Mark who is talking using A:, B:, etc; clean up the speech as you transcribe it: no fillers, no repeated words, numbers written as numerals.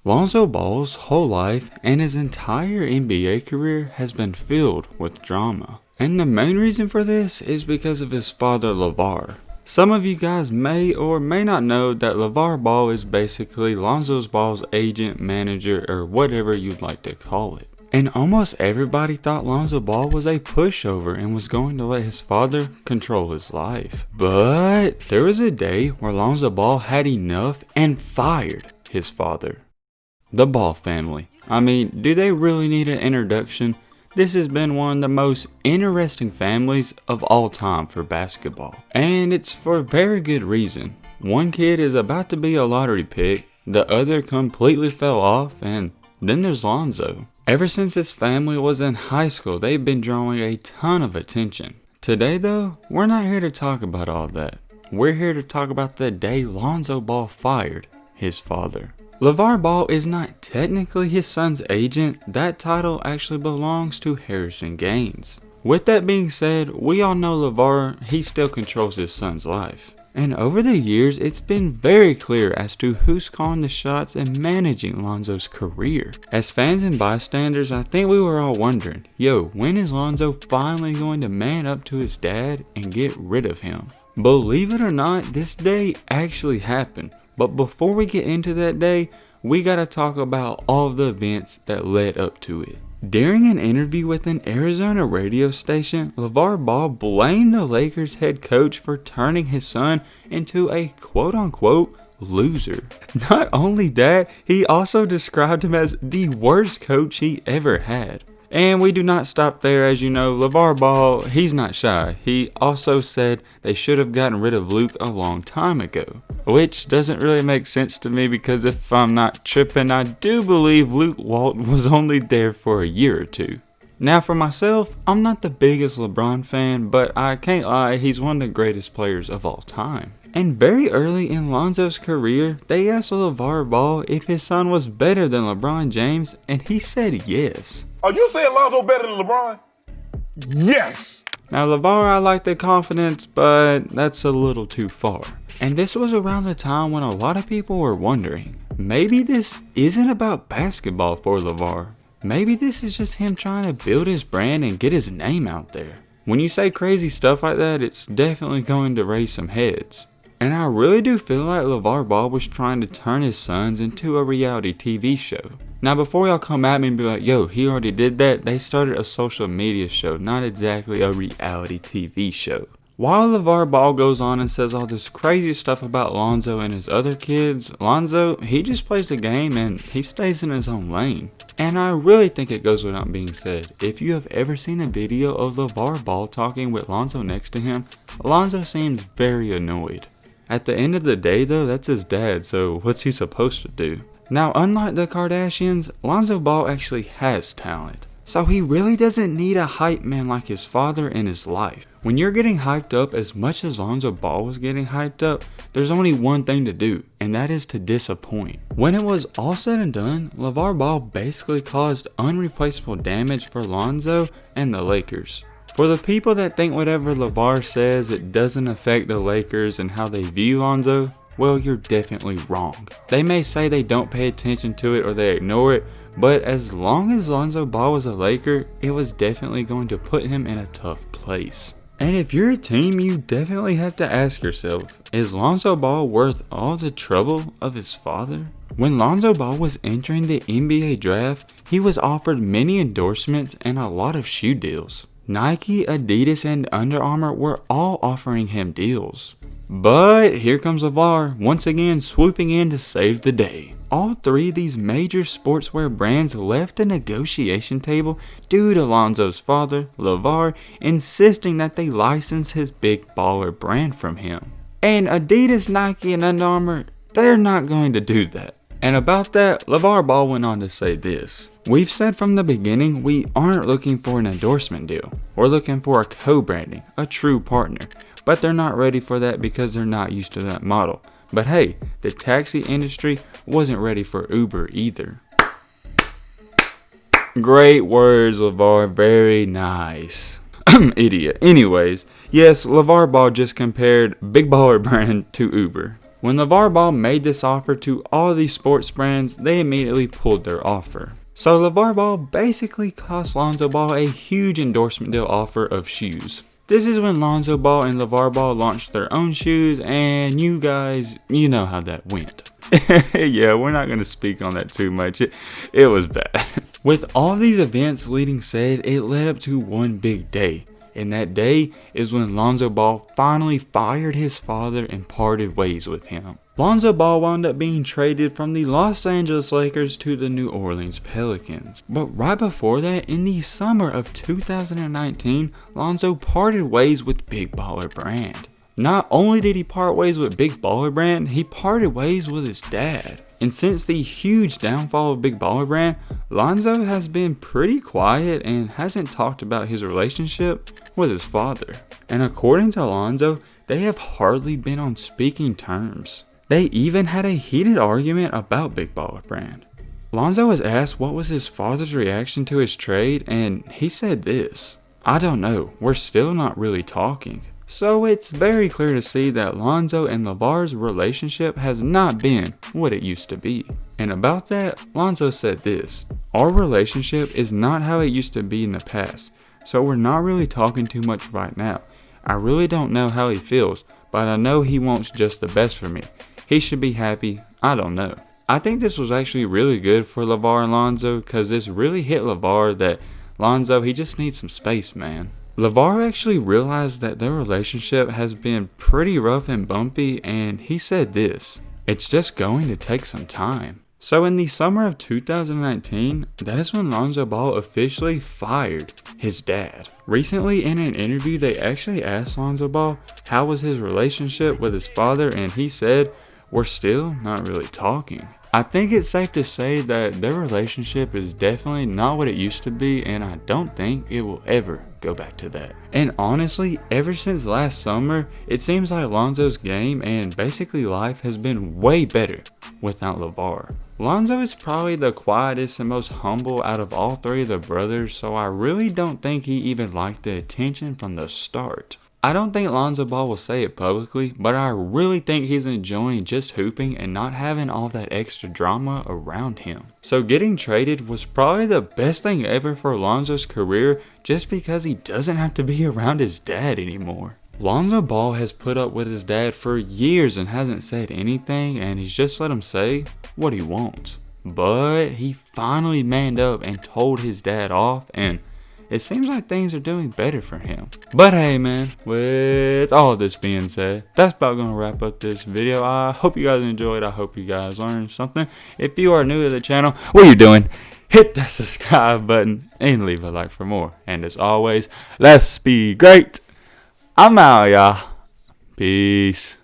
A: Lonzo Ball's whole life and his entire NBA career has been filled with drama. And the main reason for this is because of his father LaVar. Some of you guys may or may not know that LaVar Ball is basically Lonzo Ball's agent, manager, or whatever you'd like to call it. And almost everybody thought Lonzo Ball was a pushover and was going to let his father control his life. But there was a day where Lonzo Ball had enough and fired his father. The Ball family. I mean, do they really need an introduction? This has been one of the most interesting families of all time for basketball. And it's for very good reason. One kid is about to be a lottery pick, the other completely fell off, and then there's Lonzo. Ever since his family was in high school, they've been drawing a ton of attention. Today though, we're not here to talk about all that. We're here to talk about the day Lonzo Ball fired his father. LaVar Ball is not technically his son's agent. That title actually belongs to Harrison Gaines. With that being said, we all know LaVar, he still controls his son's life. And over the years, it's been very clear as to who's calling the shots and managing Lonzo's career. As fans and bystanders, I think we were all wondering, when is Lonzo finally going to man up to his dad and get rid of him? Believe it or not, this day actually happened. But before we get into that day, we gotta talk about all of the events that led up to it. During an interview with an Arizona radio station, LaVar Ball blamed the Lakers head coach for turning his son into a quote-unquote loser. Not only that, he also described him as the worst coach he ever had. And we do not stop there. As you know, LaVar Ball, he's not shy. He also said they should have gotten rid of Luke a long time ago. Which doesn't really make sense to me because if I'm not tripping, I do believe Luke Walton was only there for a year or two. Now for myself, I'm not the biggest LeBron fan, but I can't lie, he's one of the greatest players of all time. And very early in Lonzo's career, they asked LaVar Ball if his son was better than LeBron James, and he said yes.
B: Are you saying Lonzo better than LeBron? Yes!
A: Now LaVar, I like the confidence, but that's a little too far. And this was around the time when a lot of people were wondering, maybe this isn't about basketball for LaVar. Maybe this is just him trying to build his brand and get his name out there. When you say crazy stuff like that, it's definitely going to raise some heads. And I really do feel like LaVar Ball was trying to turn his sons into a reality TV show. Now before y'all come at me and be like, he already did that, they started a social media show, not exactly a reality TV show. While LaVar Ball goes on and says all this crazy stuff about Lonzo and his other kids, Lonzo, he just plays the game and he stays in his own lane. And I really think it goes without being said, if you have ever seen a video of LaVar Ball talking with Lonzo next to him, Lonzo seems very annoyed. At the end of the day though, that's his dad, so what's he supposed to do? Now unlike the Kardashians, Lonzo Ball actually has talent. So he really doesn't need a hype man like his father in his life. When you're getting hyped up as much as Lonzo Ball was getting hyped up, there's only one thing to do, and that is to disappoint. When it was all said and done, LaVar Ball basically caused unreplaceable damage for Lonzo and the Lakers. For the people that think whatever LaVar says it doesn't affect the Lakers and how they view Lonzo, well, you're definitely wrong. They may say they don't pay attention to it or they ignore it, but as long as Lonzo Ball was a Laker, it was definitely going to put him in a tough place. And if you're a team, you definitely have to ask yourself, is Lonzo Ball worth all the trouble of his father? When Lonzo Ball was entering the NBA draft, he was offered many endorsements and a lot of shoe deals. Nike, Adidas, and Under Armour were all offering him deals. But here comes LaVar, once again swooping in to save the day. All three of these major sportswear brands left the negotiation table due to Lonzo's father, LaVar, insisting that they license his big baller brand from him. And Adidas, Nike, and Under Armour, they're not going to do that. And about that, LaVar Ball went on to say this. We've said from the beginning we aren't looking for an endorsement deal. We're looking for a co-branding, a true partner. But they're not ready for that because they're not used to that model. But hey, the taxi industry wasn't ready for Uber either. Great words, LaVar, very nice. Idiot. Anyways, yes, LaVar Ball just compared Big Baller Brand to Uber. When LaVar Ball made this offer to all these sports brands, they immediately pulled their offer. So LaVar Ball basically cost Lonzo Ball a huge endorsement deal offer of shoes. This is when Lonzo Ball and LaVar Ball launched their own shoes, and you guys, you know how that went. Yeah, we're not going to speak on that too much. It was bad. With all these events leading said, it led up to one big day. And that day is when Lonzo Ball finally fired his father and parted ways with him. Lonzo Ball wound up being traded from the Los Angeles Lakers to the New Orleans Pelicans. But right before that, in the summer of 2019, Lonzo parted ways with Big Baller Brand. Not only did he part ways with Big Baller Brand, he parted ways with his dad. And since the huge downfall of Big Baller Brand, Lonzo has been pretty quiet and hasn't talked about his relationship with his father. And according to Lonzo, they have hardly been on speaking terms. They even had a heated argument about Big Baller Brand. Lonzo was asked what was his father's reaction to his trade, and he said this: "I don't know, we're still not really talking." So it's very clear to see that Lonzo and LaVar's relationship has not been what it used to be. And about that, Lonzo said this: "Our relationship is not how it used to be in the past, so we're not really talking too much right now. I really don't know how he feels, but I know he wants just the best for me. He should be happy, I don't know." I think this was actually really good for LaVar and Lonzo, because this really hit LaVar that Lonzo, he just needs some space, man. LaVar actually realized that their relationship has been pretty rough and bumpy, and he said this: "It's just going to take some time." So in the summer of 2019, that is when Lonzo Ball officially fired his dad. Recently in an interview, they actually asked Lonzo Ball how was his relationship with his father, and he said, "We're still not really talking." I think it's safe to say that their relationship is definitely not what it used to be, and I don't think it will ever go back to that. And honestly, ever since last summer, it seems like Lonzo's game and basically life has been way better without LaVar. Lonzo is probably the quietest and most humble out of all three of the brothers, so I really don't think he even liked the attention from the start. I don't think Lonzo Ball will say it publicly, but I really think he's enjoying just hooping and not having all that extra drama around him. So getting traded was probably the best thing ever for Lonzo's career, just because he doesn't have to be around his dad anymore. Lonzo Ball has put up with his dad for years and hasn't said anything, and he's just let him say what he wants. But he finally manned up and told his dad off, and it seems like things are doing better for him. But hey man, with all this being said, that's about gonna wrap up this video. I hope you guys enjoyed. I hope you guys learned something. If you are new to the channel, what are you doing? Hit that subscribe button and leave a like for more. And as always, let's be great. I'm out, y'all. Peace.